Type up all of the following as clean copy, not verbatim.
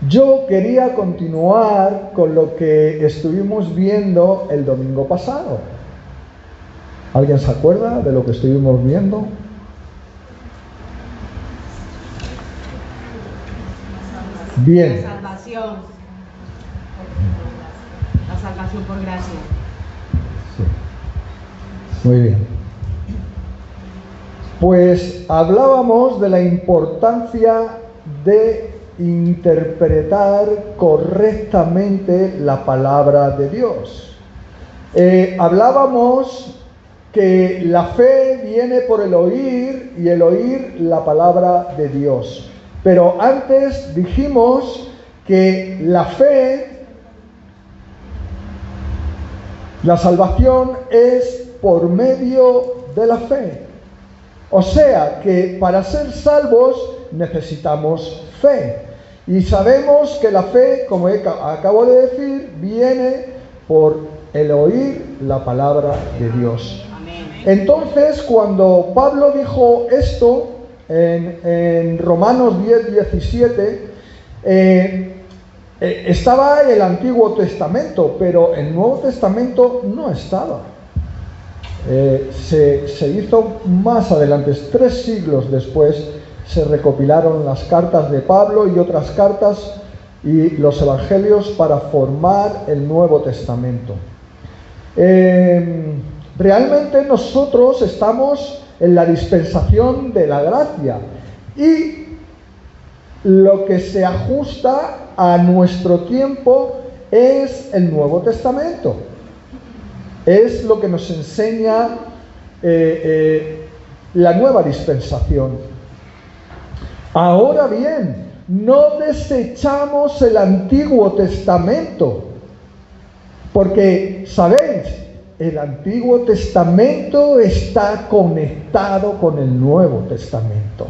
Yo quería continuar con lo que estuvimos viendo el domingo pasado. ¿Alguien se acuerda de lo que estuvimos viendo? Bien. La salvación. La salvación por gracia. Sí. Muy bien. Pues hablábamos de la importancia de interpretar correctamente la palabra de Dios. Hablábamos que la fe viene por el oír y el oír la palabra de Dios. Pero antes dijimos que la fe, la salvación es por medio de la fe. O sea que para ser salvos necesitamos fe. Y sabemos que la fe, como acabo de decir, viene por el oír la palabra de Dios. Entonces, cuando Pablo dijo esto en Romanos 10:17, estaba el Antiguo Testamento, pero el Nuevo Testamento no estaba. Se hizo más adelante, 3 siglos después, se recopilaron las cartas de Pablo y otras cartas y los evangelios para formar el Nuevo Testamento. Realmente nosotros estamos en la dispensación de la gracia y lo que se ajusta a nuestro tiempo es el Nuevo Testamento. Es lo que nos enseña la nueva dispensación. Ahora bien, no desechamos el Antiguo Testamento, porque, ¿sabéis? El Antiguo Testamento está conectado con el Nuevo Testamento.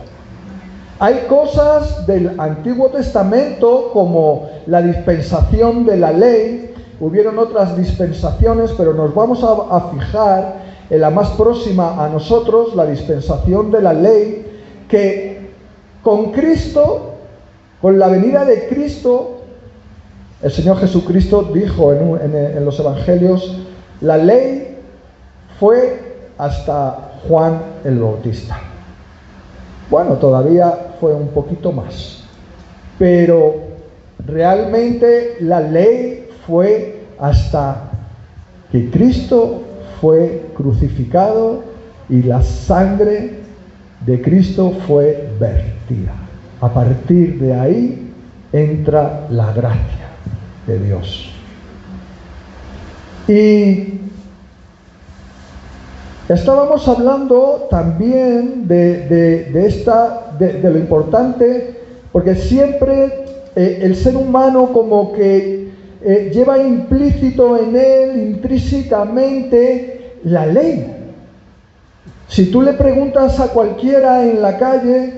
Hay cosas del Antiguo Testamento como la dispensación de la ley. Hubieron otras dispensaciones, pero nos vamos a fijar en la más próxima a nosotros, la dispensación de la ley, que con Cristo, con la venida de Cristo, el Señor Jesucristo dijo en los evangelios, la ley fue hasta Juan el Bautista. Bueno, todavía fue un poquito más, pero realmente la ley fue hasta que Cristo fue crucificado y la sangre de Cristo fue vertida. A partir de ahí entra la gracia de Dios. Y estábamos hablando también de lo importante, porque siempre el ser humano como que lleva implícito en él, intrínsecamente, la ley. Si tú le preguntas a cualquiera en la calle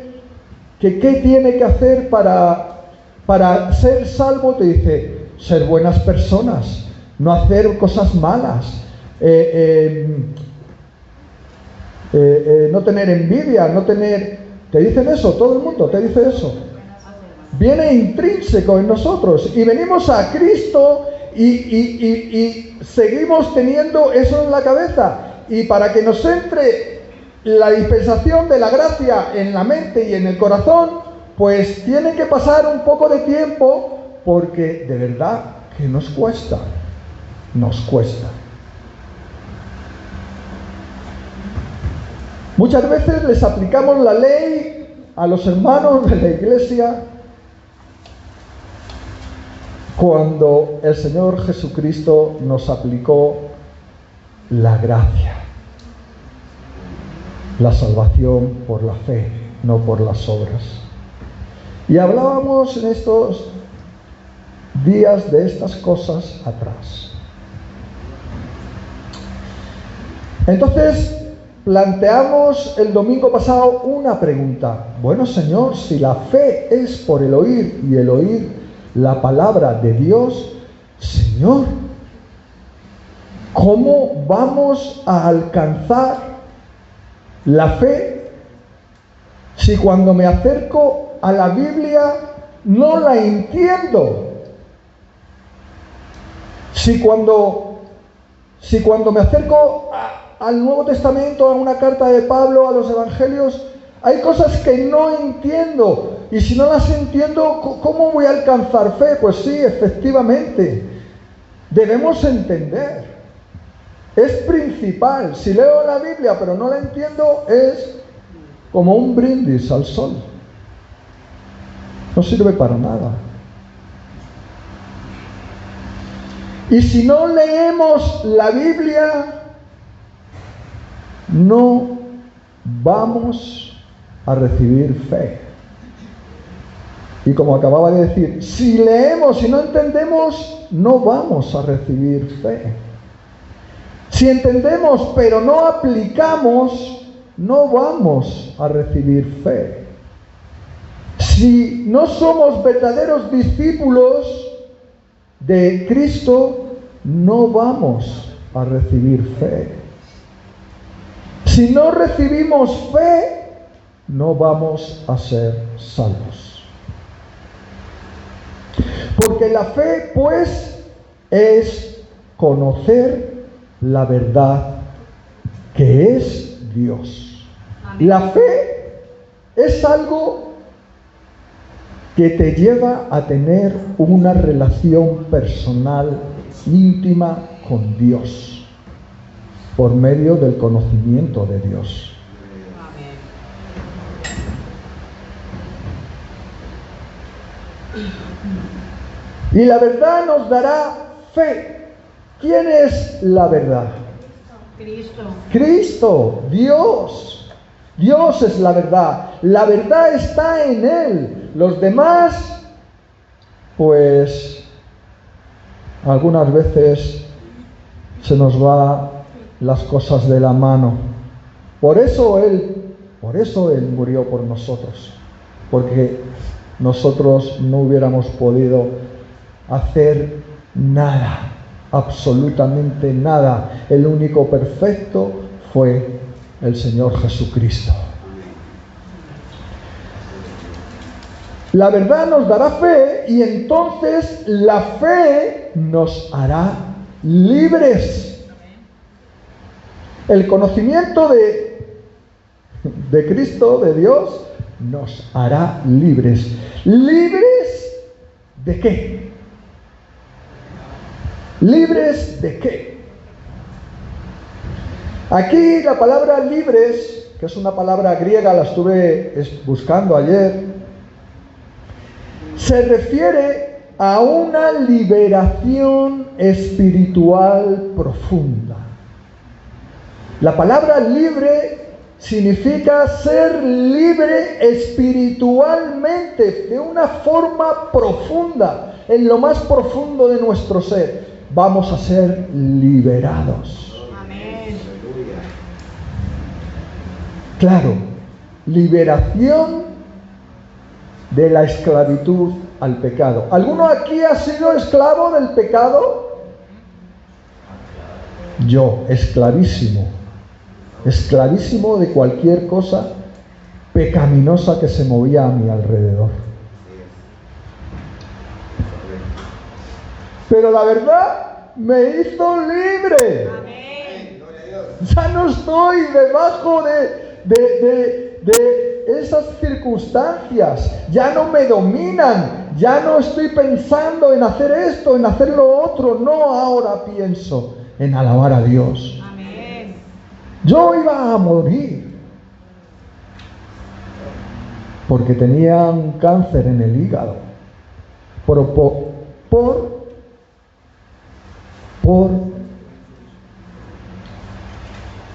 que qué tiene que hacer para ser salvo, te dice, ser buenas personas, no hacer cosas malas, no tener envidia, no tener... ¿Te dicen eso? Todo el mundo te dice eso. Viene intrínseco en nosotros y venimos a Cristo y seguimos teniendo eso en la cabeza. Y para que nos entre la dispensación de la gracia en la mente y en el corazón, pues tiene que pasar un poco de tiempo, porque de verdad que nos cuesta. Muchas veces les aplicamos la ley a los hermanos de la iglesia cuando el Señor Jesucristo nos aplicó la gracia, la salvación por la fe, no por las obras. Y hablábamos en estos días de estas cosas atrás. Entonces, planteamos el domingo pasado una pregunta. Bueno, Señor, si la fe es por el oír y el oír la palabra de Dios, Señor, ¿cómo vamos a alcanzar la fe si cuando me acerco a la Biblia no la entiendo. Si cuando me acerco al Nuevo Testamento, a una carta de Pablo, a los Evangelios, hay cosas que no entiendo. Y si no las entiendo, ¿cómo voy a alcanzar fe? Pues sí, efectivamente, debemos entender. Es principal. Si leo la Biblia pero no la entiendo, es como un brindis al sol. No sirve para nada. Y si no leemos la Biblia, no vamos a recibir fe. Y como acababa de decir, si leemos y no entendemos, no vamos a recibir fe. Si entendemos pero no aplicamos, no vamos a recibir fe. Si no somos verdaderos discípulos de Cristo, no vamos a recibir fe. Si no recibimos fe, no vamos a ser salvos. Porque la fe, pues, es conocer la verdad que es Dios. Amén. La fe es algo que te lleva a tener una relación personal íntima con Dios por medio del conocimiento de Dios. Y la verdad nos dará fe. ¿Quién es la verdad? Cristo. Cristo, Dios. Dios es la verdad. La verdad está en Él. Los demás, pues, algunas veces se nos va las cosas de la mano. Por eso Él murió por nosotros. Porque nosotros no hubiéramos podido hacer nada, absolutamente nada. El único perfecto fue el Señor Jesucristo. La verdad nos dará fe y entonces la fe nos hará libres. El conocimiento de Cristo, de Dios, nos hará libres. ¿Libres de qué? ¿Libres de qué? Aquí la palabra libres, que es una palabra griega, la estuve buscando ayer, se refiere a una liberación espiritual profunda. La palabra libre significa ser libre espiritualmente, de una forma profunda, en lo más profundo de nuestro ser. Vamos a ser liberados. Amén. Claro, liberación de la esclavitud al pecado. ¿Alguno aquí ha sido esclavo del pecado? Yo, esclavísimo de cualquier cosa pecaminosa que se movía a mi alrededor. Pero la verdad me hizo libre. Amén. Ya no estoy debajo de esas circunstancias. Ya no me dominan. Ya no estoy pensando en hacer esto, en hacer lo otro. No, ahora pienso en alabar a Dios. Amén. Yo iba a morir porque tenía un cáncer en el hígado por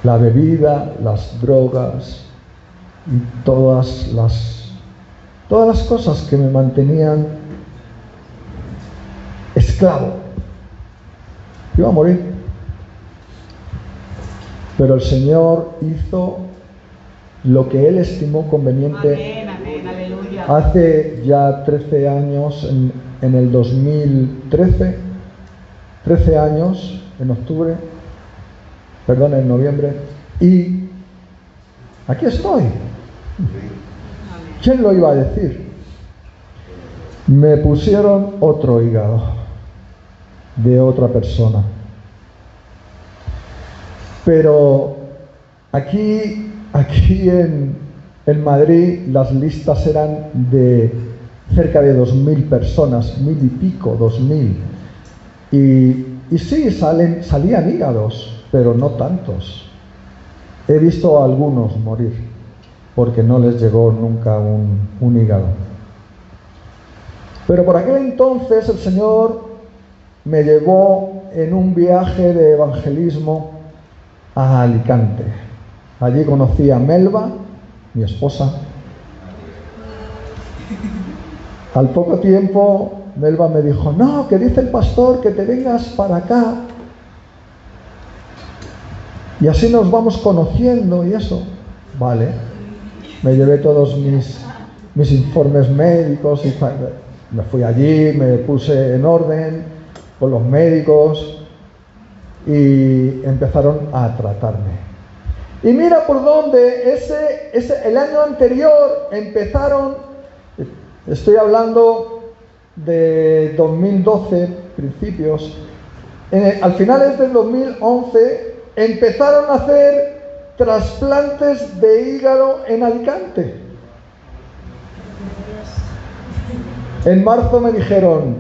la bebida, las drogas y todas las cosas que me mantenían esclavo. Iba a morir. Pero el Señor hizo lo que Él estimó conveniente. Amén, amén, aleluya. Hace ya 13 años, en el 2013, 13 años, en noviembre, y aquí estoy. Amén. ¿Quién lo iba a decir? Me pusieron otro hígado de otra persona. Pero aquí en Madrid las listas eran de cerca de 2000 personas, 1000 y pico, 2000. Y sí, salían hígados, pero no tantos. He visto a algunos morir porque no les llegó nunca un hígado. Pero por aquel entonces el Señor me llevó en un viaje de evangelismo a Alicante. Allí conocí a Melba, mi esposa. Al poco tiempo, Melba me dijo, no, que dice el pastor que te vengas para acá. Y así nos vamos conociendo y eso. Vale. Me llevé todos mis informes médicos y me fui allí, me puse en orden con los médicos y empezaron a tratarme. Y mira por dónde el año anterior empezaron, estoy hablando de 2012, principios, al finales del 2011 empezaron a hacer trasplantes de hígado en Alicante. En marzo me dijeron,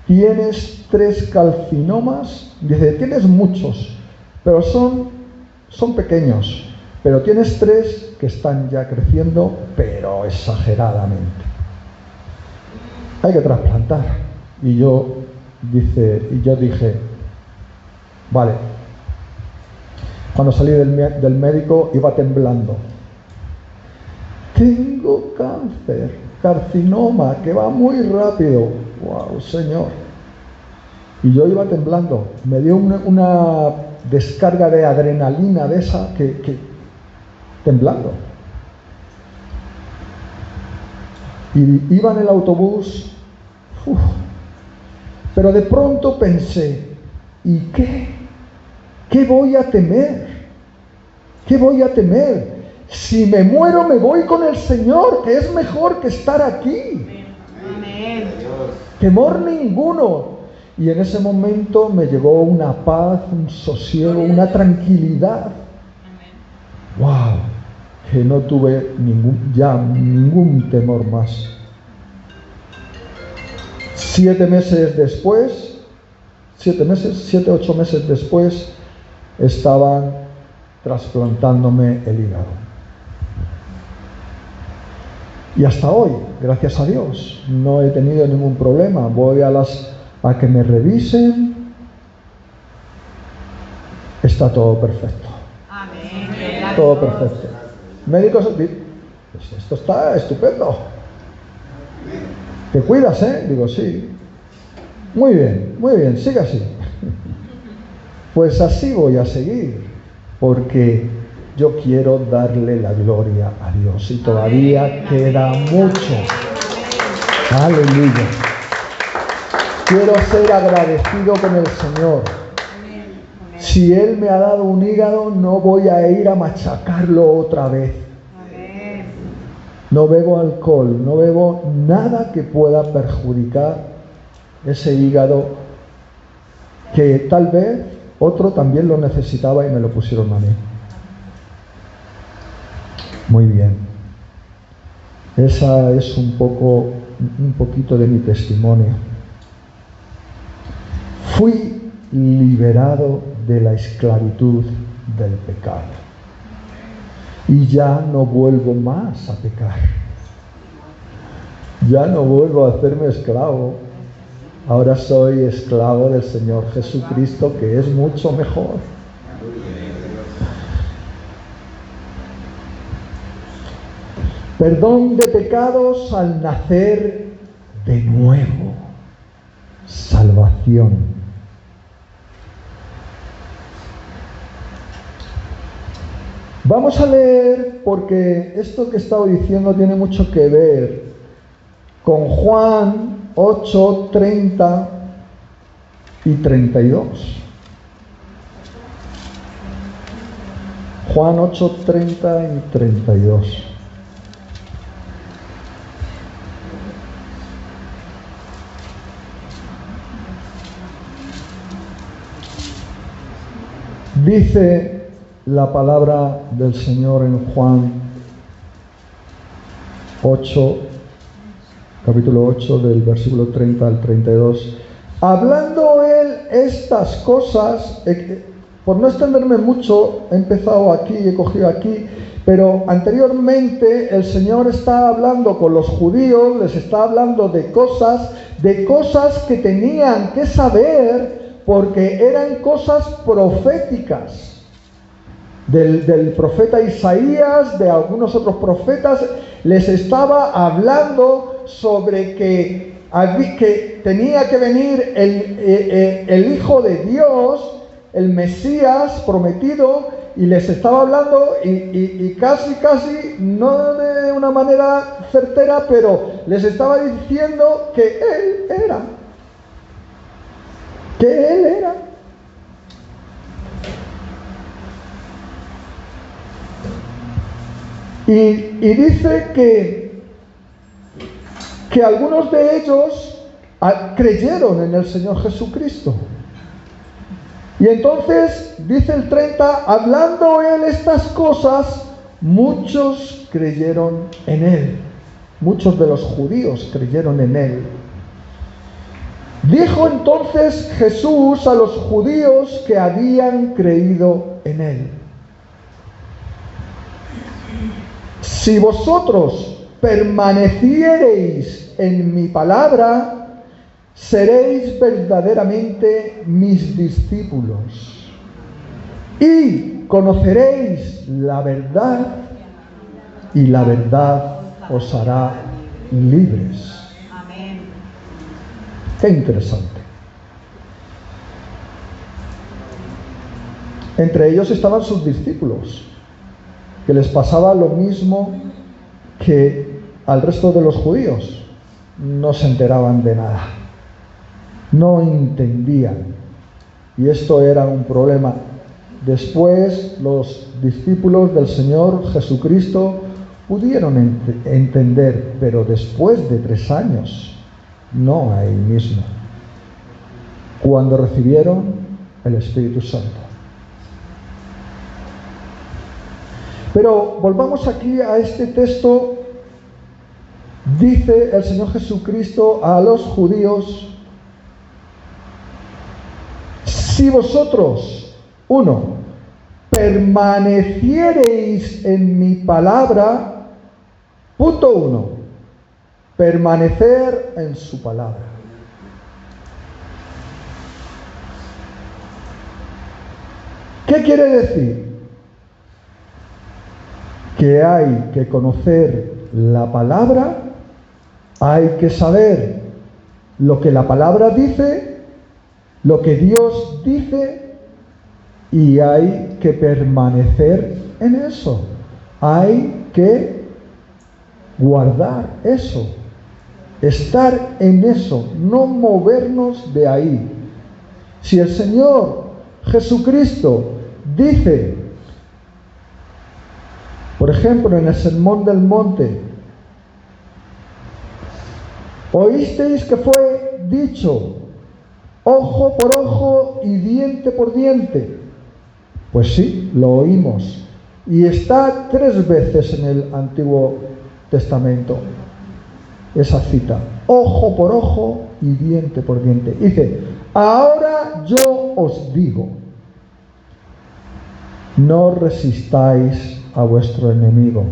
tienes 3 carcinomas. Dice, tienes muchos, pero son pequeños, pero tienes 3 que están ya creciendo, pero exageradamente. Hay que trasplantar. Y yo dije, vale. Cuando salí del médico iba temblando. Tengo cáncer, carcinoma, que va muy rápido. ¡Wow, Señor! Y yo iba temblando. Me dio una descarga de adrenalina de esa que temblando. Y iba en el autobús. Pero de pronto pensé, ¿y qué? ¿Qué voy a temer? ¿Qué voy a temer? Si me muero, me voy con el Señor, que es mejor que estar aquí. Amén. Temor ninguno. Y en ese momento me llegó una paz, un sosiego, una tranquilidad. ¡Wow! Que no tuve ningún temor más. 7 meses después, 7, 8 meses después, estaban trasplantándome el hígado. Y hasta hoy, gracias a Dios, no he tenido ningún problema. Voy a que me revisen. Está todo perfecto. Amén. Todo perfecto. Médicos, esto está estupendo. ¿Te cuidas, Digo, sí. Muy bien, sigue así. Pues así voy a seguir, porque yo quiero darle la gloria a Dios y todavía queda mucho. Aleluya. Quiero ser agradecido con el Señor. Si Él me ha dado un hígado, no voy a ir a machacarlo otra vez. No bebo alcohol, no bebo nada que pueda perjudicar ese hígado, que tal vez otro también lo necesitaba y me lo pusieron a mí. Muy bien. Esa es un poquito de mi testimonio. Fui liberado de la esclavitud del pecado. Y ya no vuelvo más a pecar. Ya no vuelvo a hacerme esclavo. Ahora soy esclavo del Señor Jesucristo, que es mucho mejor. Perdón de pecados al nacer de nuevo. Salvación. Vamos a leer, porque esto que he estado diciendo tiene mucho que ver con Juan 8, 30 y 32. Juan 8, 30 y 32. Dice la palabra del Señor en Juan 8, capítulo 8, del versículo 30 al 32. Hablando él estas cosas, por no extenderme mucho, he empezado aquí, he cogido aquí, pero anteriormente el Señor está hablando con los judíos, les está hablando de cosas que tenían que saber, porque eran cosas proféticas. Del profeta Isaías, de algunos otros profetas, les estaba hablando sobre que tenía que venir el Hijo de Dios, el Mesías prometido, y les estaba hablando y casi, no de una manera certera, pero les estaba diciendo que Él era. Y dice que algunos de ellos creyeron en el Señor Jesucristo. Y entonces, dice el 30, hablando él estas cosas, muchos creyeron en él. Muchos de los judíos creyeron en él. Dijo entonces Jesús a los judíos que habían creído en él: si vosotros permaneciereis en mi palabra, seréis verdaderamente mis discípulos y conoceréis la verdad, y la verdad os hará libres. Amén. Qué interesante. Entre ellos estaban sus discípulos, que les pasaba lo mismo que al resto de los judíos. No se enteraban de nada, no entendían, y esto era un problema. Después los discípulos del Señor Jesucristo pudieron entender, pero después de 3 años, no ahí mismo, cuando recibieron el Espíritu Santo. Pero volvamos aquí a este texto. Dice el Señor Jesucristo a los judíos: si vosotros, 1, permaneciereis en mi palabra, punto 1, permanecer en su palabra. ¿Qué quiere decir? Que hay que conocer la palabra, hay que saber lo que la palabra dice, lo que Dios dice, y hay que permanecer en eso. Hay que guardar eso, estar en eso, no movernos de ahí. Si el Señor Jesucristo dice, por ejemplo, en el Sermón del Monte: oísteis que fue dicho ojo por ojo y diente por diente. Pues sí, lo oímos. Y está 3 veces en el Antiguo Testamento esa cita: ojo por ojo y diente por diente. Dice: ahora yo os digo, no resistáis a vuestro enemigo.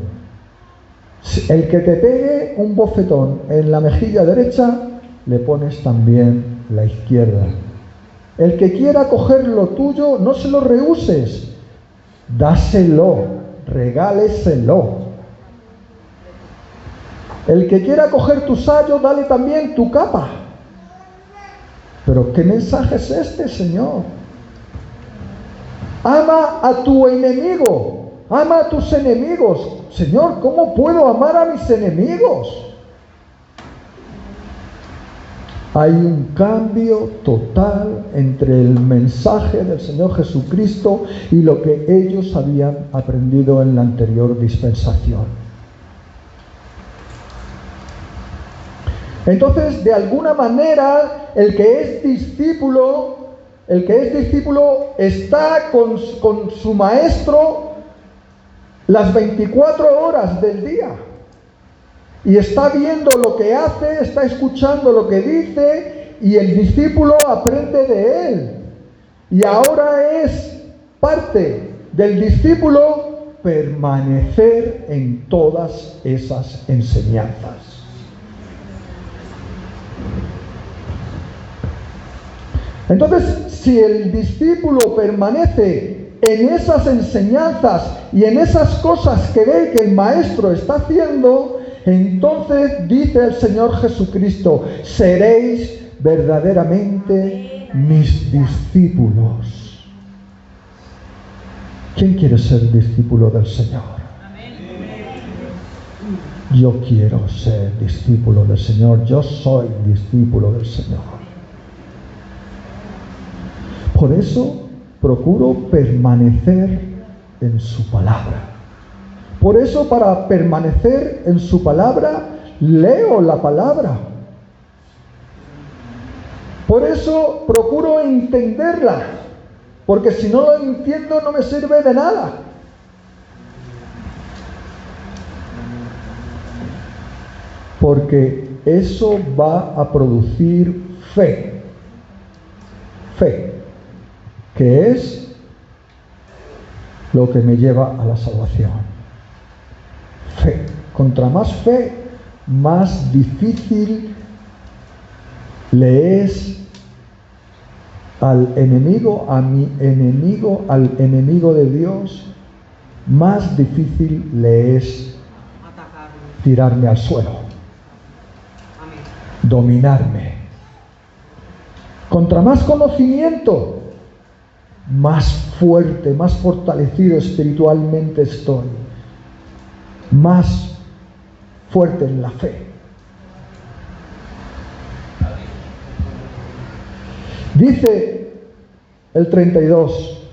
El que te pegue un bofetón en la mejilla derecha, le pones también la izquierda. El que quiera coger lo tuyo, no se lo rehuses, dáselo, regáleselo. El que quiera coger tu sayo, dale también tu capa. Pero ¿qué mensaje es este, Señor? Ama a tu enemigo, ama a tus enemigos. Señor, ¿cómo puedo amar a mis enemigos? Hay un cambio total entre el mensaje del Señor Jesucristo y lo que ellos habían aprendido en la anterior dispensación. Entonces, de alguna manera, el que es discípulo el que es discípulo, está con su maestro las 24 horas del día. Y está viendo lo que hace, está escuchando lo que dice, y el discípulo aprende de él. Y ahora es parte del discípulo permanecer en todas esas enseñanzas. Entonces, si el discípulo permanece en esas enseñanzas y en esas cosas que ve que el maestro está haciendo, entonces dice el Señor Jesucristo: seréis verdaderamente mis discípulos. ¿Quién quiere ser discípulo del Señor? Yo quiero ser discípulo del Señor. Yo soy discípulo del Señor. Por eso procuro permanecer en su palabra. Por eso, para permanecer en su palabra, leo la palabra. Por eso procuro entenderla, porque si no lo entiendo no me sirve de nada. Porque eso va a producir fe. Fe, que es lo que me lleva a la salvación. Fe. Contra más fe, más difícil le es al enemigo, a mi enemigo, al enemigo de Dios, más difícil le es tirarme al suelo, dominarme. Contra más conocimiento, más fuerte, más fortalecido espiritualmente estoy, más fuerte en la fe. Dice el 32: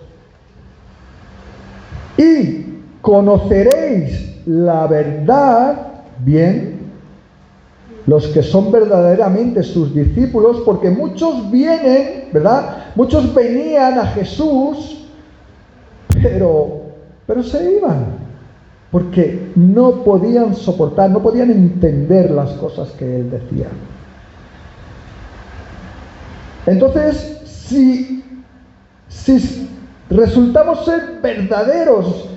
y conoceréis la verdad, bien, los que son verdaderamente sus discípulos, porque muchos vienen, ¿verdad? Muchos venían a Jesús, pero se iban, porque no podían soportar, no podían entender las cosas que él decía. Entonces, si resultamos ser verdaderos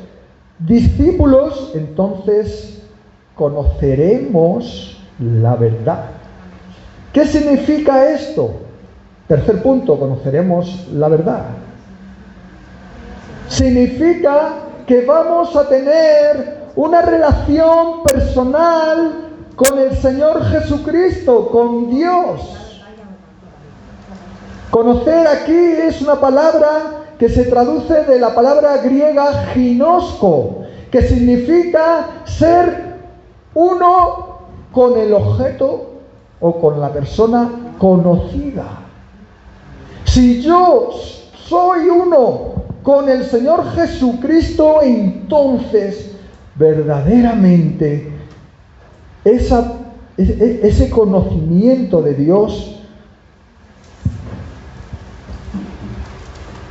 discípulos, entonces conoceremos la verdad. ¿Qué significa esto? Tercer punto, conoceremos la verdad. Significa que vamos a tener una relación personal con el Señor Jesucristo, con Dios. Conocer aquí es una palabra que se traduce de la palabra griega ginosko, que significa ser uno con el objeto o con la persona conocida. Si yo soy uno con el Señor Jesucristo, entonces verdaderamente ese conocimiento de Dios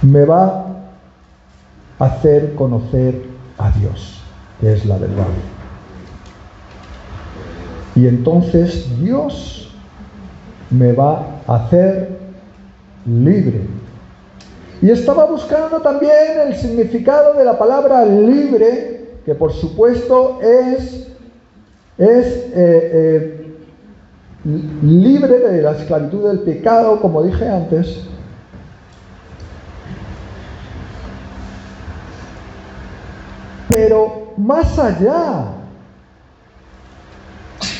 me va a hacer conocer a Dios, que es la verdad. Y entonces Dios me va a hacer libre. Y estaba buscando también el significado de la palabra libre, que por supuesto es libre de la esclavitud del pecado, como dije antes. Pero más allá,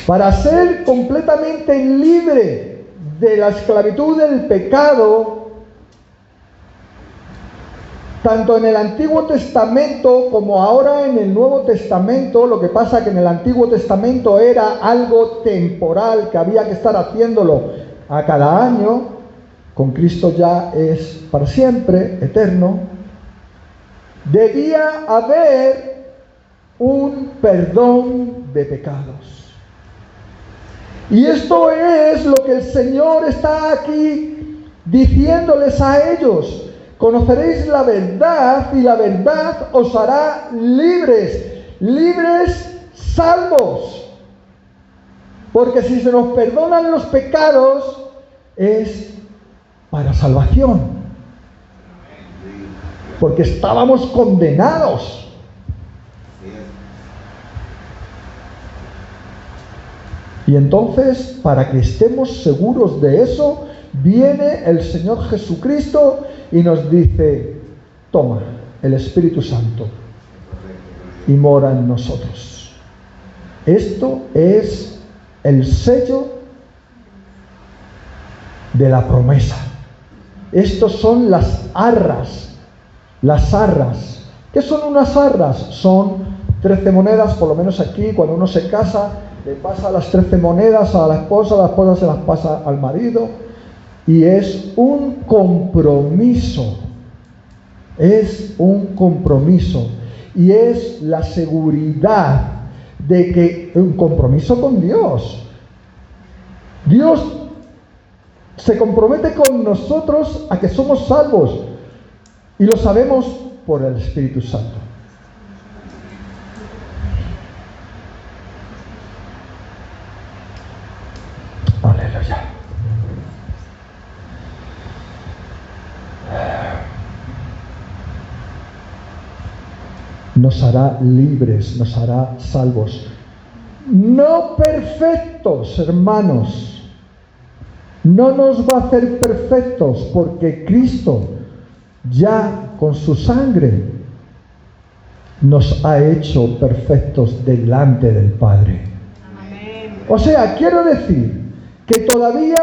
para ser completamente libre de la esclavitud del pecado, tanto en el Antiguo Testamento como ahora en el Nuevo Testamento, lo que pasa que en el Antiguo Testamento era algo temporal, que había que estar haciéndolo a cada año, con Cristo ya es para siempre, eterno. Debía haber un perdón de pecados. Y esto es lo que el Señor está aquí diciéndoles a ellos: conoceréis la verdad y la verdad os hará libres, salvos. Porque si se nos perdonan los pecados, es para salvación. Porque estábamos condenados. Y entonces, para que estemos seguros de eso, viene el Señor Jesucristo y nos dice: toma el Espíritu Santo y mora en nosotros. Esto es el sello de la promesa. Estos son las arras. Las arras. ¿Qué son unas arras? Son 13 monedas, por lo menos aquí, cuando uno se casa, le pasa las 13 monedas a la esposa se las pasa al marido, y es un compromiso. Es un compromiso. Y es la seguridad de que un compromiso con Dios. Dios se compromete con nosotros a que somos salvos. Y lo sabemos por el Espíritu Santo. Aleluya. Nos hará libres, nos hará salvos. No perfectos, hermanos. No nos va a hacer perfectos, porque Cristo ya con su sangre nos ha hecho perfectos delante del Padre. Amén. O sea, quiero decir que todavía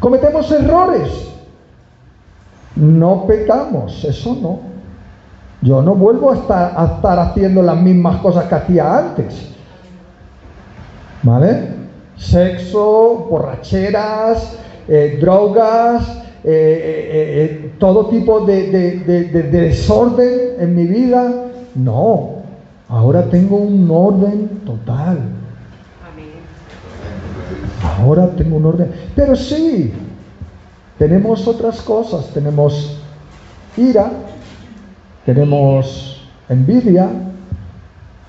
cometemos errores. No pecamos, eso no. Yo no vuelvo a estar haciendo las mismas cosas que hacía antes. ¿Vale? Sexo, borracheras, drogas, todo tipo de desorden en mi vida. No, ahora tengo un orden total. Ahora tengo un orden. Pero sí, tenemos otras cosas. Tenemos ira, tenemos envidia,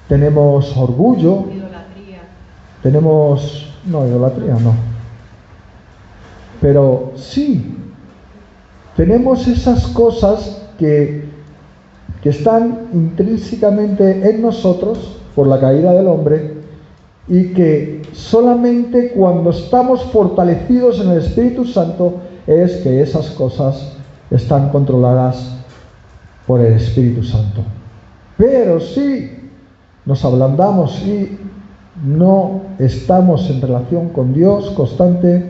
tenemos orgullo, idolatría no. Pero sí, tenemos esas cosas que están intrínsecamente en nosotros por la caída del hombre, y que solamente cuando estamos fortalecidos en el Espíritu Santo es que esas cosas están controladas por el Espíritu Santo. Pero si nos ablandamos y no estamos en relación con Dios constante,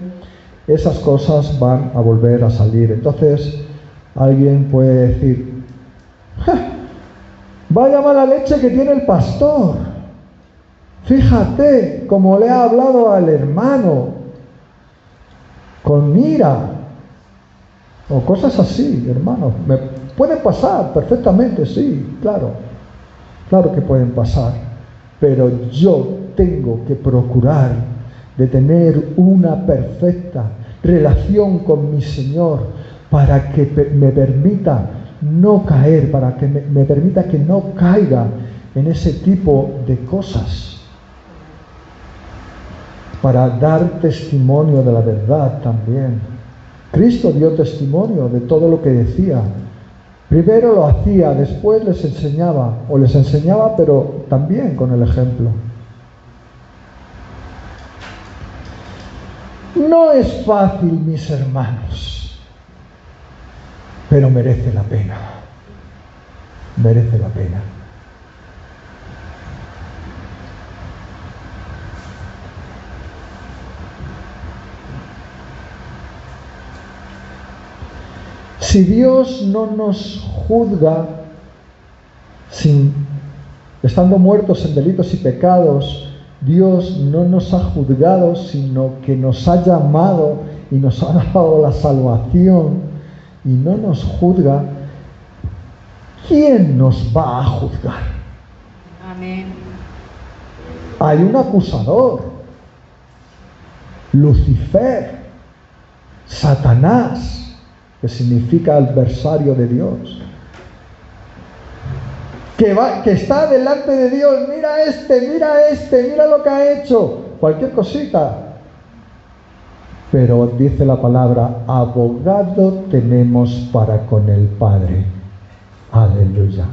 esas cosas van a volver a salir. Entonces alguien puede decir: vaya mala leche que tiene el pastor, fíjate cómo le ha hablado al hermano con ira, o cosas así, hermano. Pueden pasar perfectamente, sí, claro que pueden pasar, pero yo tengo que procurar de tener una perfecta relación con mi Señor, para que me permita no caer, para que me permita que no caiga en ese tipo de cosas, para dar testimonio de la verdad también. Cristo dio testimonio de todo lo que decía. Primero lo hacía, después les enseñaba, pero también con el ejemplo. No es fácil, mis hermanos, pero merece la pena. Merece la pena. Si Dios no nos juzga estando muertos en delitos y pecados, Dios no nos ha juzgado, sino que nos ha llamado y nos ha dado la salvación, y no nos juzga, ¿quién nos va a juzgar? Amén. Hay un acusador, Lucifer, Satanás, que significa adversario de Dios, que está delante de Dios, mira lo que ha hecho, cualquier cosita. Pero dice la palabra, abogado tenemos para con el Padre. Aleluya.